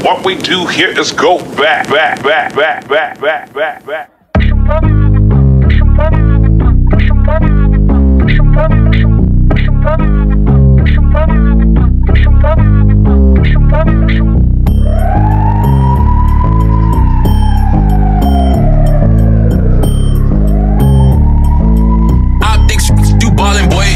What we do here is go back. Optics, you ballin' boy.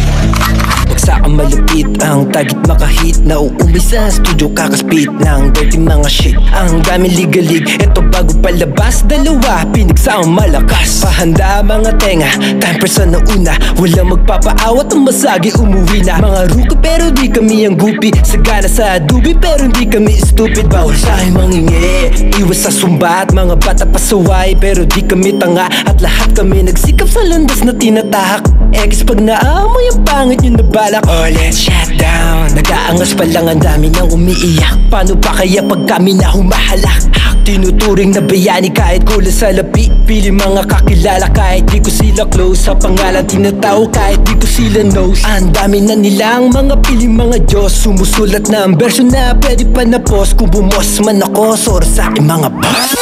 Ang malupit, ang tagit makahit. Nauumay sa studio kakaspit ng dirty mga shit. Ang daming ligalig, eto bago palabas. Dalawa, pinigsa ang malakas. Pahanda mga tenga, time sa nauna. Walang magpapaawat, ang masagi umuwi na. Mga ruko pero di kami ang gupi. Sagana sa adubi pero hindi kami stupid. Bawal sa'yo mangingi, iwas sa sumbat. Mga bata pasaway pero di kami tanga. At lahat kami nagsikap sa landas na tinatahak. X pag naamoy ang pangit nyo na balak. Oh, let's shut down. Nag-aangas pa lang, ang dami nang umiiyak. Paano pa kaya pag kami na humahalak? Tinuturing na bayani kahit kulang sa lapi. Pili mga kakilala kahit di ko sila close. Sa pangalan tinatao kahit di ko sila knows. Ang dami na nilang mga piling mga Diyos. Sumusulat na ang version na pwede pa na post. Kung bumos man ako, sorry sa aking mga boss.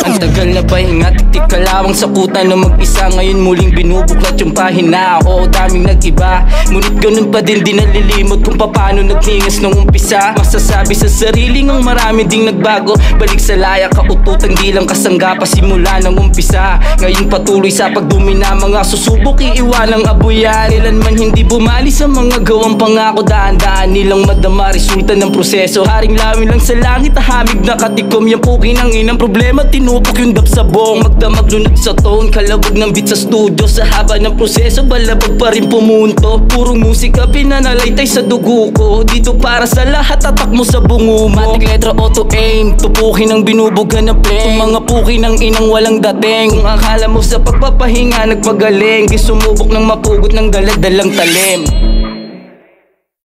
Ang tagal na pahinga, tiktik kalawang sa kuta na mag-isa. Ngayon muling binubuklat yung pahina. Oo, daming nag-iba, ngunit ganun pa din di nalilimot kung paano nagtingas nung umpisa. Masasabi sa sarili ng marami ding nagbago. Balik sa laya, kaututang di lang kasangga pa simula ng umpisa. Ngayon patuloy sa pagdumi na mga susubok, iiwan ang abuyan. Ilan man hindi bumali sa mga gawang pangako. Daan-daan nilang madama resulta ng proseso. Haring lawin lang sa langit, hamig na katikom. Yung pukin ang inang problema, tinupok yung dap sa bong. Magdamag lunod sa tone, kalabog ng beat sa studio. Sa haba ng proseso, balabag pa rin pumunto. Purong musika, pinanalaytay sa dugo ko. Dito para sa lahat, tatak mo sa bungo mo. Matik letra auto aim, tupukin ang binubugan ng flame. Mga puki ng inang walang dating. Kung akala mo sa pagpapahinga nagpagaling, di sumubok ng mapugot ng daladalang talim.